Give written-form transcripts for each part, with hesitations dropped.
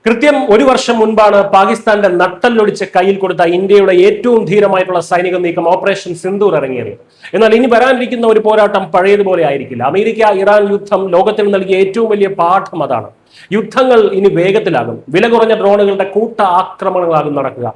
കൃത്യം ഒരു വർഷം മുൻപാണ് പാകിസ്ഥാന്റെ നട്ടല്ലൊടിച്ച് കയ്യിൽ കൊടുത്ത ഇന്ത്യയുടെ ഏറ്റവും ധീരമായിട്ടുള്ള സൈനിക നീക്കം ഓപ്പറേഷൻ സിന്ദൂർ ഇറങ്ങിയത്. എന്നാൽ ഇനി വരാനിരിക്കുന്ന ഒരു പോരാട്ടം പഴയതുപോലെ ആയിരിക്കില്ല. അമേരിക്ക ഇറാൻ യുദ്ധം ലോകത്തിന് നൽകിയ ഏറ്റവും വലിയ പാഠം അതാണ്. യുദ്ധങ്ങൾ ഇനി വേഗത്തിലാകും. വില കുറഞ്ഞ ഡ്രോണുകളുടെ കൂട്ട ആക്രമണങ്ങളാകും നടക്കുക.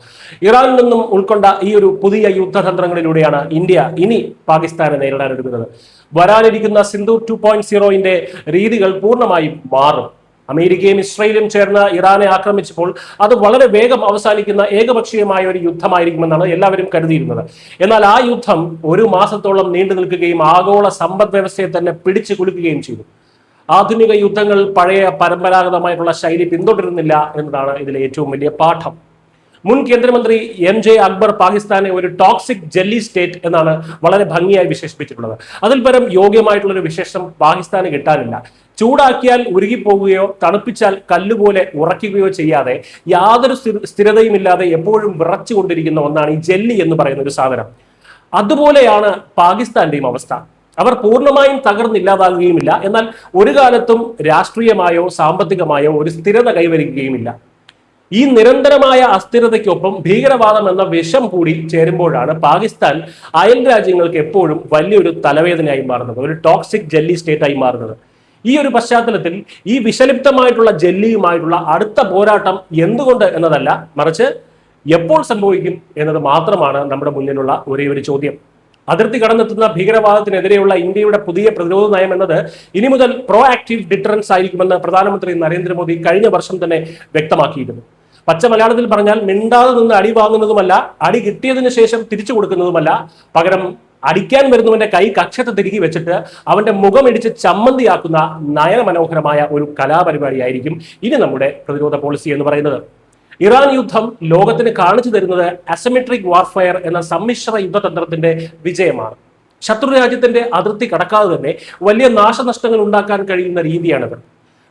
ഇറാനിൽ നിന്നും ഉൾക്കൊണ്ട ഈ ഒരു പുതിയ യുദ്ധതന്ത്രങ്ങളിലൂടെയാണ് ഇന്ത്യ ഇനി പാകിസ്ഥാനെ നേരിടാനൊരുങ്ങുന്നത്. വരാനിരിക്കുന്ന സിന്ദൂർ 2.0 രീതികൾ പൂർണ്ണമായും മാറും. അമേരിക്കയും ഇസ്രയേലും ചേർന്ന് ഇറാനെ ആക്രമിച്ചപ്പോൾ അത് വളരെ വേഗം അവസാനിക്കുന്ന ഏകപക്ഷീയമായ ഒരു യുദ്ധമായിരിക്കുമെന്നാണ് എല്ലാവരും കരുതിയിരുന്നത്. എന്നാൽ ആ യുദ്ധം ഒരു മാസത്തോളം നീണ്ടു നിൽക്കുകയും ആഗോള സമ്പദ് വ്യവസ്ഥയെ തന്നെ പിടിച്ചു കുലുക്കുകയും ചെയ്തു. ആധുനിക യുദ്ധങ്ങൾ പഴയ പരമ്പരാഗതമായിട്ടുള്ള ശൈലി പിന്തുടരുന്നില്ല എന്നതാണ് ഇതിലെ ഏറ്റവും വലിയ പാഠം. മുൻ കേന്ദ്രമന്ത്രി MJ അക്ബർ പാകിസ്ഥാനെ ഒരു ടോക്സിക് ജെല്ലി സ്റ്റേറ്റ് എന്നാണ് വളരെ ഭംഗിയായി വിശേഷിപ്പിച്ചിട്ടുള്ളത്. അതിൽ പരം യോഗ്യമായിട്ടുള്ള ഒരു വിശേഷം പാകിസ്ഥാന് കിട്ടാനില്ല. ചൂടാക്കിയാൽ ഉരുകിപ്പോകുകയോ തണുപ്പിച്ചാൽ കല്ലുപോലെ ഉറയ്ക്കുകയോ ചെയ്യാതെ യാതൊരു സ്ഥിരതയുമില്ലാതെ എപ്പോഴും വിറച്ചുകൊണ്ടിരിക്കുന്ന ഒന്നാണ് ഈ ജെല്ലി എന്ന് പറയുന്ന ഒരു സാധനം. അതുപോലെയാണ് പാകിസ്ഥാന്റെയും അവസ്ഥ. അവർ പൂർണ്ണമായും തകർന്നില്ലാതാകുകയുമില്ല, എന്നാൽ ഒരു കാലത്തും രാഷ്ട്രീയമായോ സാമ്പത്തികമായോ ഒരു സ്ഥിരത കൈവരിക്കുകയുമില്ല. ഈ നിരന്തരമായ അസ്ഥിരതയ്ക്കൊപ്പം ഭീകരവാദം എന്ന വിഷം കൂടി ചേരുമ്പോഴാണ് പാകിസ്ഥാൻ അയൽ രാജ്യങ്ങൾക്ക് എപ്പോഴും വലിയൊരു തലവേദനയായി മാറുന്നത്, ഒരു ടോക്സിക് ജെല്ലി സ്റ്റേറ്റായി മാറുന്നത്. ഈ ഒരു പശ്ചാത്തലത്തിൽ ഈ വിഷലിപ്തമായിട്ടുള്ള ജെല്ലിയുമായിട്ടുള്ള അടുത്ത പോരാട്ടം എന്തുകൊണ്ട് എന്നതല്ല, മറിച്ച് എപ്പോൾ സംഭവിക്കും എന്നത് മാത്രമാണ് നമ്മുടെ മുന്നിലുള്ള ഒരേ ഒരു ചോദ്യം. അതിർത്തി കടന്നെത്തുന്ന ഭീകരവാദത്തിനെതിരെയുള്ള ഇന്ത്യയുടെ പുതിയ പ്രതിരോധ നയം എന്നത് ഇനി മുതൽ പ്രോ ആക്റ്റീവ് ഡിറ്ററൻസ് ആയിരിക്കുമെന്ന് പ്രധാനമന്ത്രി നരേന്ദ്രമോദി കഴിഞ്ഞ വർഷം തന്നെ വ്യക്തമാക്കിയിരുന്നു. പച്ച മലയാളത്തിൽ പറഞ്ഞാൽ മിണ്ടാതെ നിന്ന് അടി വാങ്ങുന്നതുമല്ല, അടി കിട്ടിയതിനു ശേഷം തിരിച്ചു കൊടുക്കുന്നതുമല്ല, പകരം അടിക്കാൻ വരുന്നവന്റെ കൈ കക്ഷത്തെ തിരികെ വെച്ചിട്ട് അവന്റെ മുഖമിടിച്ച് ചമ്മന്തിയാക്കുന്ന നയനമനോഹരമായ ഒരു കലാപരിപാടിയായിരിക്കും ഇനി നമ്മുടെ പ്രതിരോധ പോളിസി എന്ന് പറയുന്നത്. ഇറാൻ യുദ്ധം ലോകത്തിന് കാണിച്ചു തരുന്നത് അസിമെട്രിക് വാർഫെയർ എന്ന സമ്മിശ്ര യുദ്ധതന്ത്രത്തിന്റെ വിജയമാണ്. ശത്രു രാജ്യത്തിന്റെ അതിർത്തി കടക്കാതെ തന്നെ വലിയ നാശനഷ്ടങ്ങൾ ഉണ്ടാക്കാൻ കഴിയുന്ന രീതിയാണിത്.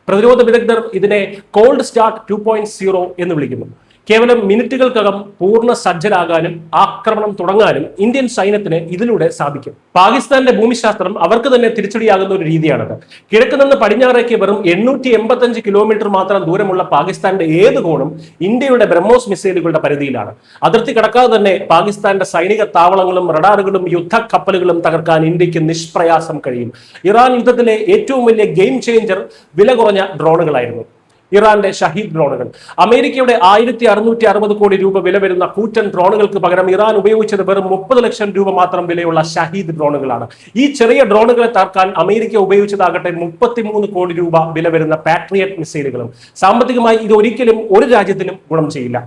പ്രതിരോധ വിദഗ്ധർ ഇതിനെ കോൾഡ് സ്റ്റാർട്ട് 2.0 എന്ന് വിളിക്കുന്നു. കേവലം മിനിറ്റുകൾക്കകം പൂർണ്ണ സജ്ജരാകാനും ആക്രമണം തുടങ്ങാനും ഇന്ത്യൻ സൈന്യത്തിന് ഇതിലൂടെ സാധിക്കും. പാകിസ്ഥാന്റെ ഭൂമിശാസ്ത്രം അവർക്ക് തന്നെ തിരിച്ചടിയാകുന്ന ഒരു രീതിയാണത്. കിഴക്ക് നിന്ന് പടിഞ്ഞാറേക്ക് വെറും 885 കിലോമീറ്റർ മാത്രം ദൂരമുള്ള പാകിസ്ഥാന്റെ ഏത് കോണും ഇന്ത്യയുടെ ബ്രഹ്മോസ് മിസൈലുകളുടെ പരിധിയിലാണ്. അതിർത്തി കടക്കാതെ തന്നെ പാകിസ്ഥാന്റെ സൈനിക താവളങ്ങളും റഡാറുകളും യുദ്ധക്കപ്പലുകളും തകർക്കാൻ ഇന്ത്യക്ക് നിഷ്പ്രയാസം കഴിയും. ഇറാൻ യുദ്ധത്തിലെ ഏറ്റവും വലിയ ഗെയിം ചേഞ്ചർ വില കുറഞ്ഞ ഡ്രോണുകളായിരുന്നു. ഇറാന്റെ ഷഹീദ് ഡ്രോണുകൾ. അമേരിക്കയുടെ 1660 കോടി രൂപ വില വരുന്ന കൂറ്റൻ ഡ്രോണുകൾക്ക് പകരം ഇറാൻ ഉപയോഗിച്ചത് വെറും 30 ലക്ഷം രൂപ മാത്രം വിലയുള്ള ഷഹീദ് ഡ്രോണുകളാണ്. ഈ ചെറിയ ഡ്രോണുകളെ തകർക്കാൻ അമേരിക്ക ഉപയോഗിച്ചതാകട്ടെ 33 കോടി രൂപ വില വരുന്ന പാട്രിയറ്റ് മിസൈലുകളും. സാമ്പത്തികമായി ഇത് ഒരിക്കലും ഒരു രാജ്യത്തിനും ഗുണം ചെയ്യില്ല.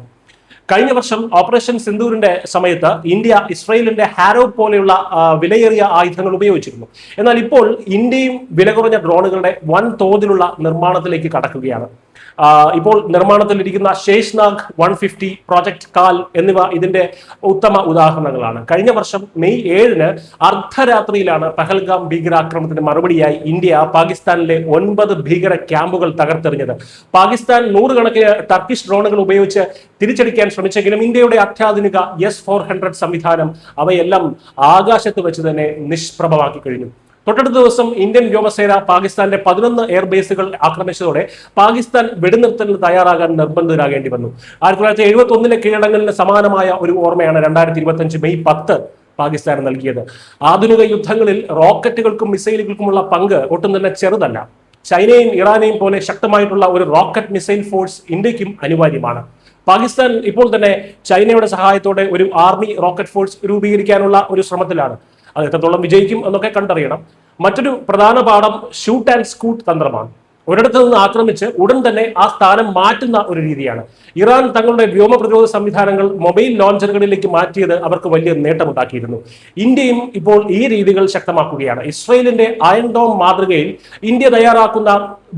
കഴിഞ്ഞ വർഷം ഓപ്പറേഷൻ സിന്ദൂരിന്റെ സമയത്ത് ഇന്ത്യ ഇസ്രയേലിന്റെ ഹാരോ പോലെയുള്ള വിലയേറിയ ആയുധങ്ങൾ ഉപയോഗിച്ചിരുന്നു. എന്നാൽ ഇപ്പോൾ ഇന്ത്യയും വില കുറഞ്ഞ ഡ്രോണുകളുടെ വൻ തോതിലുള്ള നിർമ്മാണത്തിലേക്ക് കടക്കുകയാണ്. ഇപ്പോൾ നിർമ്മാണത്തിലിരിക്കുന്ന ശേഷ്നാഗ് 150, പ്രോജക്ട് കാൽ എന്നിവ ഇതിന്റെ ഉത്തമ ഉദാഹരണങ്ങളാണ്. കഴിഞ്ഞ വർഷം മെയ് 7 അർദ്ധരാത്രിയിലാണ് പഹൽഗാം ഭീകരാക്രമണത്തിന് മറുപടിയായി ഇന്ത്യ പാകിസ്ഥാനിലെ 9 ഭീകര ക്യാമ്പുകൾ തകർത്തെറിഞ്ഞത്. പാകിസ്ഥാൻ 100 കണക്കിന് ടർക്കിഷ് ഡ്രോണുകൾ ഉപയോഗിച്ച് തിരിച്ചടിക്കാൻ ശ്രമിച്ചെങ്കിലും ഇന്ത്യയുടെ അത്യാധുനിക S-400 സംവിധാനം അവയെല്ലാം ആകാശത്ത് വെച്ച് തന്നെ നിഷ്പ്രഭമാക്കി കഴിഞ്ഞു. തൊട്ടടുത്ത ദിവസം ഇന്ത്യൻ വ്യോമസേന പാകിസ്ഥാന്റെ 11 എയർബേസുകൾ ആക്രമിച്ചതോടെ പാകിസ്ഥാൻ വെടിനിർത്തലിന് തയ്യാറാകാൻ നിർബന്ധിതരാകേണ്ടി വന്നു. 1971 കീഴടങ്ങലിന് സമാനമായ ഒരു ഓർമ്മയാണ് 2025 മെയ് 10 പാകിസ്ഥാൻ നൽകിയത്. ആധുനിക യുദ്ധങ്ങളിൽ റോക്കറ്റുകൾക്കും മിസൈലുകൾക്കുമുള്ള പങ്ക് ഒട്ടും തന്നെ ചെറുതല്ല. ചൈനയും ഇറാനെയും പോലെ ശക്തമായിട്ടുള്ള ഒരു റോക്കറ്റ് മിസൈൽ ഫോഴ്സ് ഇന്ത്യക്കും അനിവാര്യമാണ്. പാകിസ്ഥാൻ ഇപ്പോൾ തന്നെ ചൈനയുടെ സഹായത്തോടെ ഒരു ആർമി റോക്കറ്റ് ഫോഴ്സ് രൂപീകരിക്കാനുള്ള ഒരു ശ്രമത്തിലാണ്. അത് എത്രത്തോളം വിജയിക്കും എന്നൊക്കെ കണ്ടറിയണം. മറ്റൊരു പ്രധാന പാഠം ഷൂട്ട് ആൻഡ് സ്കൂട്ട് തന്ത്രമാണ്. ഒരിടത്ത് നിന്ന് ആക്രമിച്ച് ഉടൻ തന്നെ ആ സ്ഥാനം മാറ്റുന്ന ഒരു രീതിയാണ്. ഇറാൻ തങ്ങളുടെ വ്യോമ പ്രതിരോധ സംവിധാനങ്ങൾ മൊബൈൽ ലോഞ്ചറുകളിലേക്ക് മാറ്റിയത് അവർക്ക് വലിയ നേട്ടമുണ്ടാക്കിയിരുന്നു. ഇന്ത്യയും ഇപ്പോൾ ഈ രീതികൾ ശക്തമാക്കുകയാണ്. ഇസ്രയേലിന്റെ അയൺ ഡോം മാതൃകയിൽ ഇന്ത്യ തയ്യാറാക്കുന്ന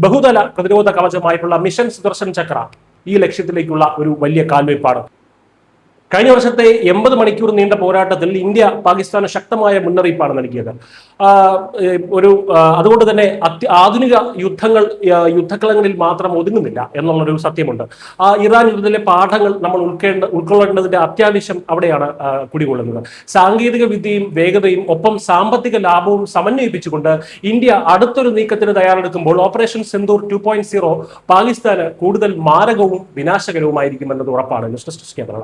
ബഹുതല പ്രതിരോധ കവചമായിട്ടുള്ള മിഷൻ സുദർശൻ ചക്ര ഈ ലക്ഷ്യത്തിലേക്കുള്ള ഒരു വലിയ കാൽവയ്പാണ്. കഴിഞ്ഞ വർഷത്തെ 80 മണിക്കൂർ നീണ്ട പോരാട്ടത്തിൽ ഇന്ത്യ പാകിസ്ഥാന് ശക്തമായ മുന്നറിയിപ്പാണ് നൽകിയത്. അതുകൊണ്ട് തന്നെ ആധുനിക യുദ്ധക്കളങ്ങളിൽ മാത്രം ഒതുങ്ങുന്നില്ല എന്നുള്ളൊരു സത്യമുണ്ട്. ഇറാൻ യുദ്ധത്തിലെ പാഠങ്ങൾ നമ്മൾ ഉൾക്കൊള്ളേണ്ടതിന്റെ അത്യാവശ്യം അവിടെയാണ് കുടികൊള്ളുന്നത്. സാങ്കേതിക വിദ്യയും വേഗതയും ഒപ്പം സാമ്പത്തിക ലാഭവും സമന്വയിപ്പിച്ചുകൊണ്ട് ഇന്ത്യ അടുത്തൊരു നീക്കത്തിന് തയ്യാറെടുക്കുമ്പോൾ ഓപ്പറേഷൻ സിന്ദൂർ 2.0 പാകിസ്ഥാന് കൂടുതൽ മാരകവും വിനാശകരവുമായിരിക്കും എന്നത് ഉറപ്പാണ്. News desk Kerala.